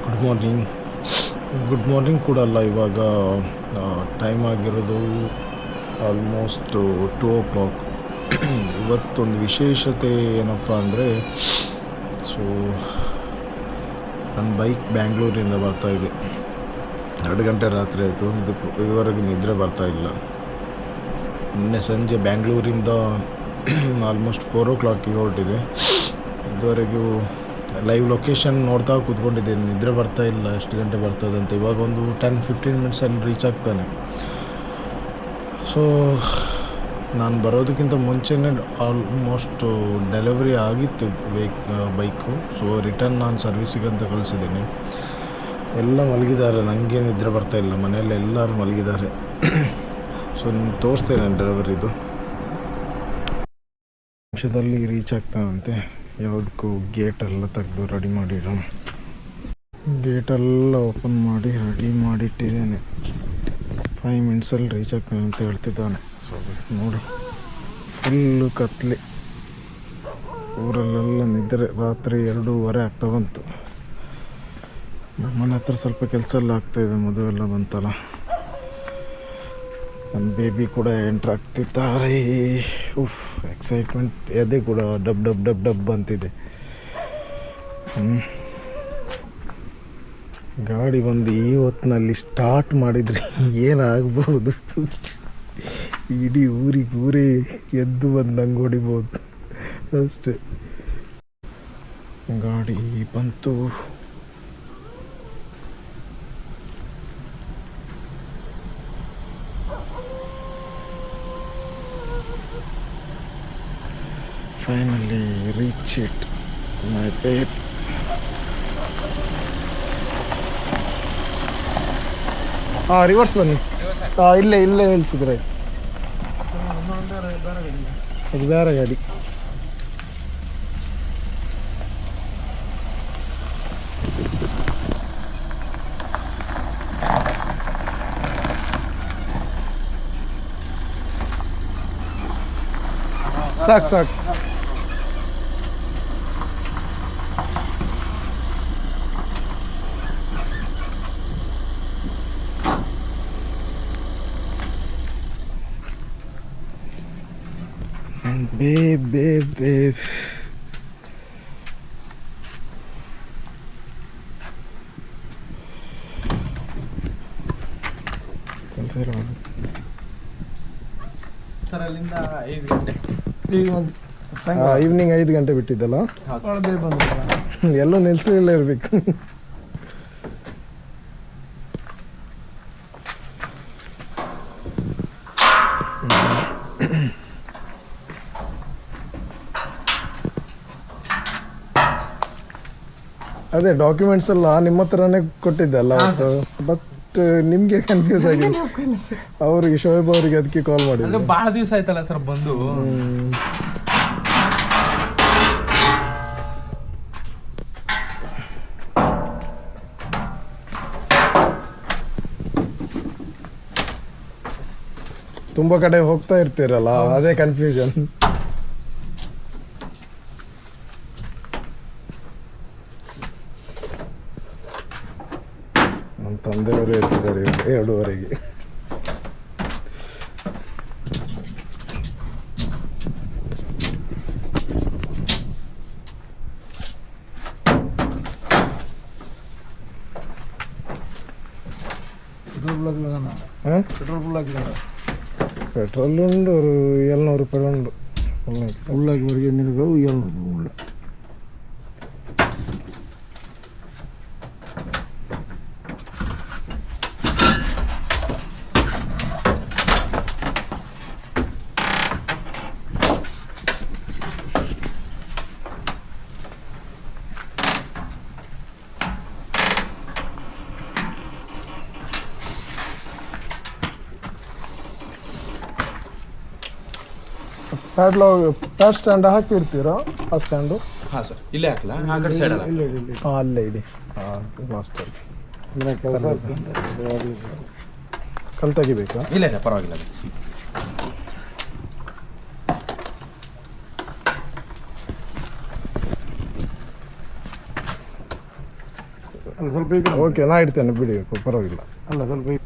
Good morning ಕೂಡ ಅಲ್ಲ. ಇವಾಗ ಟೈಮ್ ಆಗಿರೋದು ಆಲ್ಮೋಸ್ಟ್ 2 o'clock. ಇವತ್ತೊಂದು ವಿಶೇಷತೆ ಏನಪ್ಪ ಅಂದರೆ, ಸೊ ನನ್ನ ಬೈಕ್ ಬ್ಯಾಂಗ್ಳೂರಿಂದ ಬರ್ತಾಯಿದೆ. 2 ಗಂಟೆ ರಾತ್ರಿ ಆಯಿತು. ಇದುವರೆಗೆ ನಿದ್ರೆ ಬರ್ತಾಯಿಲ್ಲ. ನಿನ್ನೆ ಸಂಜೆ ಬ್ಯಾಂಗ್ಳೂರಿಂದ ಆಲ್ಮೋಸ್ಟ್ 4 o'clock ಹೊರಟಿದೆ. ಇದುವರೆಗೂ ಲೈವ್ ಲೊಕೇಶನ್ ನೋಡ್ತಾ ಕೂತ್ಕೊಂಡಿದ್ದೀನಿ. ನಿದ್ರೆ ಬರ್ತಾಯಿಲ್ಲ, ಎಷ್ಟು ಗಂಟೆ ಬರ್ತದಂತ. ಇವಾಗ ಒಂದು 10-15 ಮಿನಿಟ್ಸಲ್ಲಿ ರೀಚ್ ಆಗ್ತಾನೆ. ಸೊ ನಾನು ಬರೋದಕ್ಕಿಂತ ಮುಂಚೆನೇ ಆಲ್ಮೋಸ್ಟ್ ಡೆಲಿವರಿ ಆಗಿತ್ತು ಬೈಕು. ಸೊ ರಿಟರ್ನ್ ನಾನು ಸರ್ವಿಸಿಗೆ ಅಂತ ಕಳಿಸಿದ್ದೀನಿ. ಎಲ್ಲ ಮಲಗಿದ್ದಾರೆ, ನನಗೆ ನಿದ್ರೆ ಬರ್ತಾಯಿಲ್ಲ. ಮನೆಯಲ್ಲಿ ಎಲ್ಲರೂ ಮಲಗಿದ್ದಾರೆ. ಸೊ ನಿಮ್ಗೆ ತೋರಿಸ್ತೇನೆ ಡೆಲಿವರಿದು. ನಿಮಿಷದಲ್ಲಿ ರೀಚ್ ಆಗ್ತಾನಂತೆ. ಯಾವುದಕ್ಕೂ ಗೇಟೆಲ್ಲ ತೆಗೆದು ರೆಡಿ ಮಾಡಿಡೋಣ. ಗೇಟೆಲ್ಲ ಓಪನ್ ಮಾಡಿ ರೆಡಿ ಮಾಡಿಟ್ಟಿದ್ದೇನೆ. 5 ಮಿನಿಟ್ಸಲ್ಲಿ ರೀಚ್ ಆಗ್ತಾನೆ ಅಂತ ಹೇಳ್ತಿದ್ದಾನೆ. ಸೊ ನೋಡಿ, ಫುಲ್ಲು ಕತ್ಲೆ, ಊರಲ್ಲೆಲ್ಲ ನಿದ್ರೆ. ರಾತ್ರಿ 2:30 ಆಗ್ತಾ ಬಂತು. ನಮ್ಮನೆ ಹತ್ರ ಸ್ವಲ್ಪ ಕೆಲಸ ಎಲ್ಲ ಆಗ್ತಾಯಿದೆ, ಮದುವೆ ಎಲ್ಲ ಬಂತಲ್ಲ. ನನ್ನ ಬೇಬಿ ಕೂಡ ಎಂಟ್ರ್ ಆಗ್ತಿದ್ದಾರೆ. ಎಕ್ಸೈಟ್ಮೆಂಟ್, ಎದೆ ಕೂಡ ಡಬ್ ಡಬ್ ಡಬ್ ಡಬ್ ಅಂತಿದೆ. ಗಾಡಿ ಬಂದು ಈ ಹೊತ್ತಿನಲ್ಲಿ ಸ್ಟಾರ್ಟ್ ಮಾಡಿದರೆ ಏನಾಗ್ಬೋದು, ಇಡೀ ಊರೇ ಎದ್ದು ಬಂದಂಗೆ ಹೊಡಿಬೋದು ಅಷ್ಟೇ. ಗಾಡಿ ಬಂತು. Finally reach it, my babe. Reverse ಬನ್ನಿ. ಇಲ್ಲೇ ನಿಲ್ಸಿದ್ರೆ ಇದು ಬೇರೆ ಗಾಡಿ. ಸಾಕು babe. ಸರ್ ಅಲ್ಲಿಂದ 5 ಗಂಟೆ, ಈವ್ನಿಂಗ್ 5 ಗಂಟೆ ಬಿಟ್ಟಿದ್ದಲ್ಲ. ಎಲ್ಲೋ ನಿಲ್ಸಲಿಲ್ಲ ಇರಬೇಕು. ಅದೇ ಡಾಕ್ಯುಮೆಂಟ್ಸ್ ಎಲ್ಲ ನಿಮ್ಮ ಹತ್ರನೇ ಕೊಟ್ಟಿದ್ದಲ್ಲ. ಬಟ್ ನಿಮಗೆ ಕನ್ಫ್ಯೂಸ್ ಆಗಿದೆ. ಅವರಿಗೆ ಶೋಯಬ್ ಅವರಿಗೆ ಅದಕ್ಕೆ ಕಾಲ್ ಮಾಡಿದ್ರು. ಭಾಳ ದಿವಸ ಆಯ್ತಲ್ಲ ಸರ್ ಬಂದು. ತುಂಬಾ ಕಡೆ ಹೋಗ್ತಾ ಇರ್ತೀರಲ್ಲ, ಅದೇ ಕನ್ಫ್ಯೂಷನ್. ನಮ್ಮ ತಂದೆಯವರು ಇರ್ತಿದ್ದಾರೆ 2:30. ಪೆಟ್ರೋಲ್ ಉಂಡು, 700 ರೂಪಾಯಿ ಉಂಡು. ಉಳ್ಳಾಗಿವರೆಗೆ ನಿನಗೆ 700 ಉಳ್ಳ. ಪ್ಯಾಡ್ ಸ್ಟ್ಯಾಂಡ್ ಹಾಕಿರ್ತೀರಾ? ಆ ಸ್ಟ್ಯಾಂಡು ಹಾಂ ಸರ್, ಇಲ್ಲೇ ಹಾಕಲ್ಲ, ಆ ಕಡೆ ಸೈಡ್ ಅಲ್ಲ. ಅಲ್ಲೇ ಇಡಿ. ಲಾಸ್ಟಲ್ಲಿ ಕಲ್ ತೆಗಿಬೇಕಾ? ಇಲ್ಲ ಪರವಾಗಿಲ್ಲ. ಆಯಿತು ಅಲ್ಲ ಸ್ವಲ್ಪ ಈ ಕಡೆ ಓಕೆ ನಾ ಇಡ್ತೇನೆ ಬಿಡಿ ಪರವಾಗಿಲ್ಲ ಅಲ್ಲ ಸ್ವಲ್ಪ ಈ-